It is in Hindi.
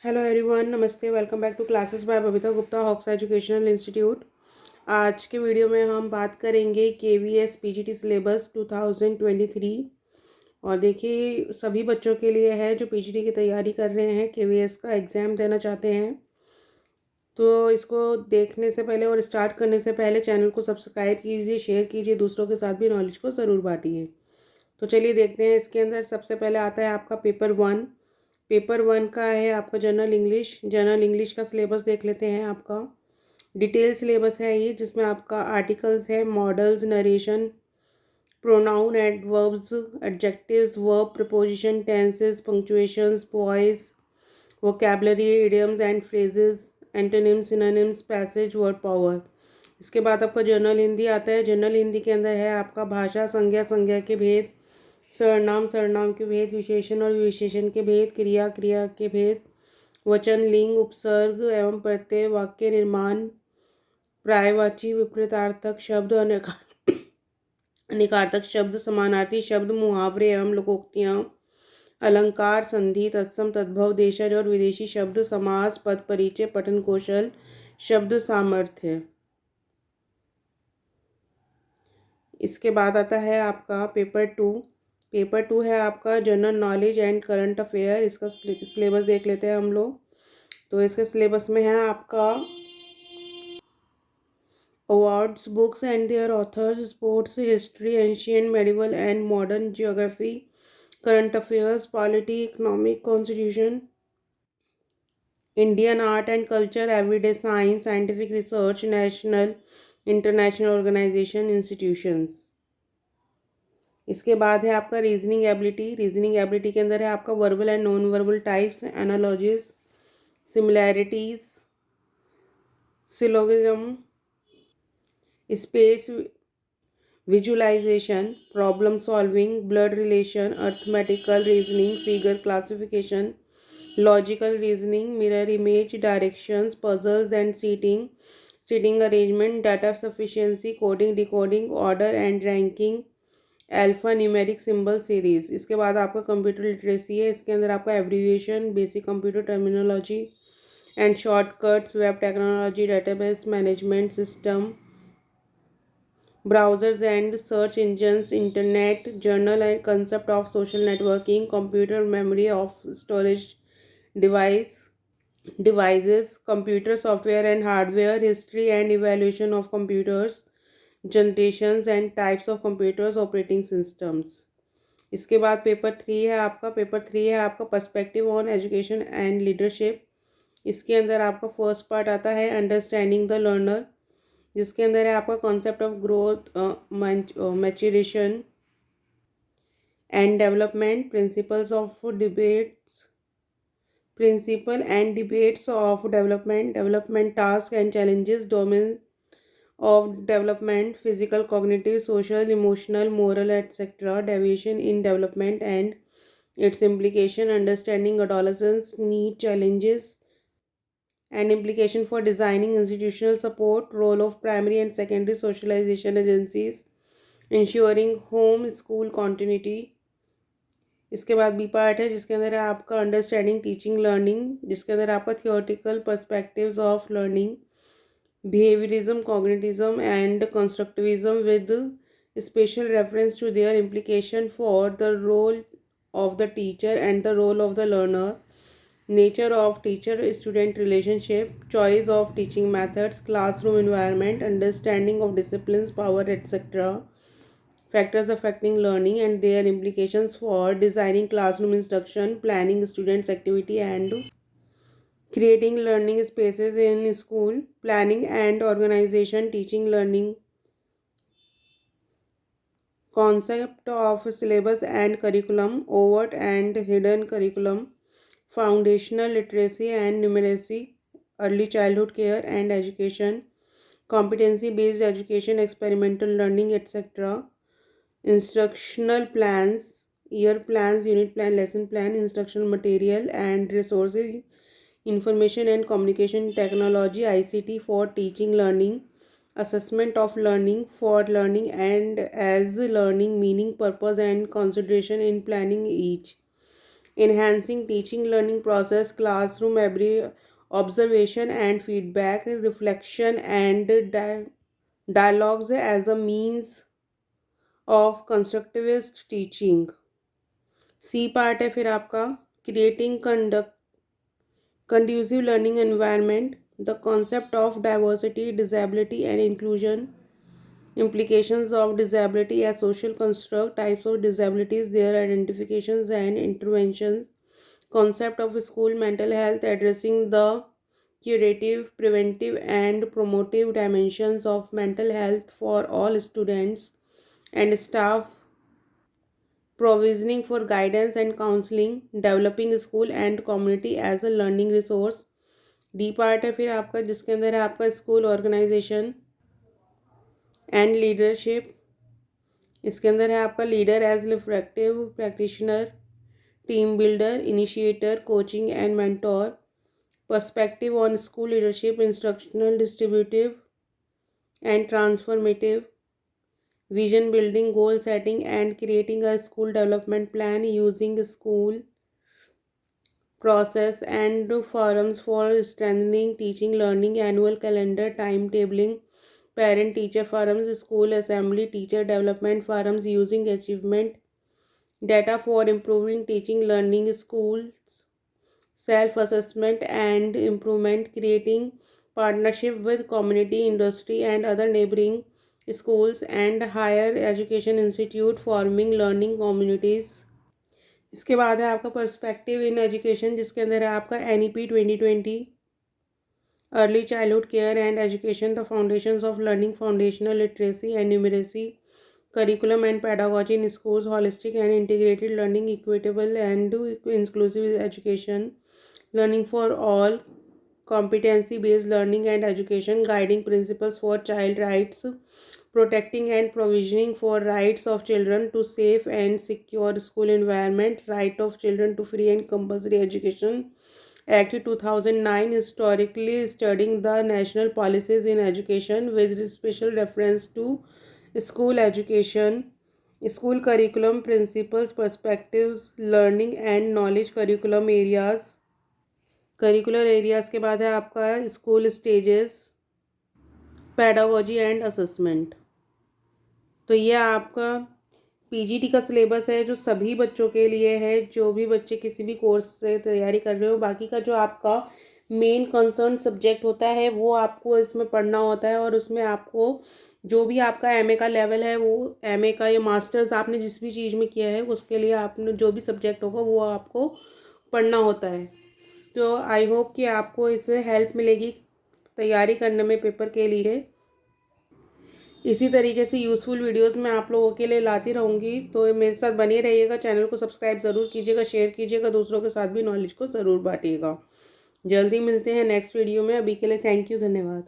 हेलो एवरीवन, नमस्ते। Welcome back to classes by Babita Gupta, Hawks educational institute. आज के वीडियो में हम बात करेंगे केवीएस पीजीटी सिलेबस 2023। और देखिए, सभी बच्चों के लिए है जो पीजीटी की तैयारी कर रहे हैं, केवीएस का एग्ज़ाम देना चाहते हैं। तो इसको देखने से पहले और स्टार्ट करने से पहले चैनल को सब्सक्राइब कीजिए, शेयर कीजिए, दूसरों के साथ भी नॉलेज को ज़रूर बांटिए। तो चलिए देखते हैं। इसके अंदर सबसे पहले आता है आपका पेपर 1। पेपर 1 का है आपका जनरल इंग्लिश का सिलेबस देख लेते हैं। आपका डिटेल सिलेबस है ये, जिसमें आपका आर्टिकल्स है, models, narration, pronoun, adverbs, adjectives, verb, preposition, tenses, punctuations, voice, vocabulary, idioms and phrases, antonyms, synonyms, passage, word power. इसके बाद आपका जनरल हिंदी आता है। जनरल हिंदी के अंदर है आपका भाषा, संज्ञा के भेद, सर्वनाम के भेद, विशेषण और विशेषण के भेद, क्रिया के भेद, वचन, लिंग, उपसर्ग एवं प्रत्यय, वाक्य निर्माण, पर्यायवाची, विपरीतार्थक शब्द, अनेकार्थक शब्द, समानार्थी शब्द, मुहावरे एवं लोकोक्तियाँ, अलंकार, संधि, तत्सम, तद्भव, देशज और विदेशी शब्द, समास, पद परिचय, पठन कौशल, शब्द सामर्थ्य। इसके बाद आता है आपका पेपर 2 है आपका general knowledge and current affair. इसका सिलेबस देख लेते हैं हम लोग। तो इसके सिलेबस में है आपका awards, books and their authors, sports, history, ancient, medieval and modern, geography, current affairs, polity, economic, constitution, Indian art and culture, everyday science, scientific research, national international organization, institutions. इसके बाद है आपका रीजनिंग एबिलिटी के अंदर है आपका verbal and non verbal types, analogies, similarities, syllogism, space, visualization, problem solving, blood relation, arithmetical reasoning, figure classification, logical reasoning, mirror image, directions, puzzles and seating arrangement, data sufficiency, coding, decoding, order and ranking, alpha numeric symbol series. इसके बाद आपका कंप्यूटर लिटरेसी है। इसके अंदर आपका abbreviation, basic computer terminology and shortcuts, web technology, database management system, browsers and search engines, internet, journal and concept of social networking, computer memory of storage device devices, computer software and hardware, history and evaluation of computers, generations and types of computers, operating systems। इसके बाद पेपर 3 है आपका perspective on education and leadership. इसके अंदर आपका फर्स्ट पार्ट आता है अंडरस्टैंडिंग द लर्नर, जिसके अंदर है आपका concept of growth, maturation and development, principle and debates of development task and challenges, domain of development, physical, cognitive, social, emotional, moral etcetera, deviation in development and its implication, understanding adolescents need, challenges and implication for designing institutional support, role of primary and secondary socialization agencies, ensuring home school continuity। इसके बाद बी पार्ट है, जिसके अंदर है आपका अंडरस्टैंडिंग टीचिंग लर्निंग, जिसके अंदर आपका theoretical perspectives of learning, behaviourism, cognitivism and constructivism with special reference to their implication for the role of the teacher and the role of the learner, nature of teacher-student relationship, choice of teaching methods, classroom environment, understanding of disciplines, power, etc., factors affecting learning and their implications for designing classroom instruction, planning students' activity, and creating learning spaces in school, planning and organization, teaching learning, concept of syllabus and curriculum, overt and hidden curriculum, foundational literacy and numeracy, early childhood care and education, competency based education, experimental learning, etc., instructional plans, year plans, unit plan, lesson plan, instructional material and resources, information and communication technology, ICT for teaching learning, assessment of learning, for learning and as learning, meaning, purpose and consideration in planning each, enhancing teaching learning process, classroom every observation and feedback, reflection and dialogues as a means of constructivist teaching. C part है फिर आपका creating conducive learning environment, the concept of diversity, disability and inclusion, implications of disability as social construct, types of disabilities, their identifications and interventions, concept of school mental health, addressing the curative, preventive and promotive dimensions of mental health for all students and staff, provisioning for guidance and counseling, developing school and community as a learning resource. D part है फिर आपका जिसके अंदर है आपका स्कूल ऑर्गेनाइजेशन एंड लीडरशिप। इसके अंदर है आपका leader as reflective practitioner, team builder, initiator, coaching and mentor, perspective on school leadership, instructional, distributive and transformative, vision building, goal setting and creating a school development plan using school process and forums for strengthening teaching learning, annual calendar, timetabling, parent teacher forums, school assembly, teacher development forums using achievement data for improving teaching learning, schools self assessment and improvement, creating partnership with community, industry and other neighboring schools and higher education institute, forming learning communities। इसके बाद है आपका पर्सपेक्टिव इन एजुकेशन जिसके अंदर है आपका NEP 2020, early childhood care and education, the foundations of learning, foundational literacy and numeracy, curriculum and pedagogy in schools, holistic and integrated learning, equitable and inclusive education, learning for all, competency based learning and education, guiding principles for child rights, protecting and provisioning for rights of children to safe and secure school environment, right of children to free and compulsory education, Act 2009, historically studying the national policies in education with special reference to school education, school curriculum principles, perspectives, learning and knowledge curriculum areas, curricular areas के बाद है आपका school stages, pedagogy and assessment. तो ये आपका पीजीटी का सिलेबस है जो सभी बच्चों के लिए है, जो भी बच्चे किसी भी कोर्स से तैयारी कर रहे हो। बाकी का जो आपका मेन कंसर्न सब्जेक्ट होता है वो आपको इसमें पढ़ना होता है और उसमें आपको जो भी आपका एमए का लेवल है वो एमए का या मास्टर्स आपने जिस भी चीज़ में किया है उसके लिए आपने जो भी सब्जेक्ट होगा वो आपको पढ़ना होता है। तो आई होप कि आपको इससे हेल्प मिलेगी तैयारी करने में पेपर के लिए। इसी तरीके से यूज़फुल वीडियोस मैं आप लोगों के लिए लाती रहूँगी, तो मेरे साथ बने रहिएगा। चैनल को सब्सक्राइब ज़रूर कीजिएगा, शेयर कीजिएगा, दूसरों के साथ भी नॉलेज को ज़रूर बांटिएगा। जल्दी मिलते हैं नेक्स्ट वीडियो में। अभी के लिए थैंक यू, धन्यवाद।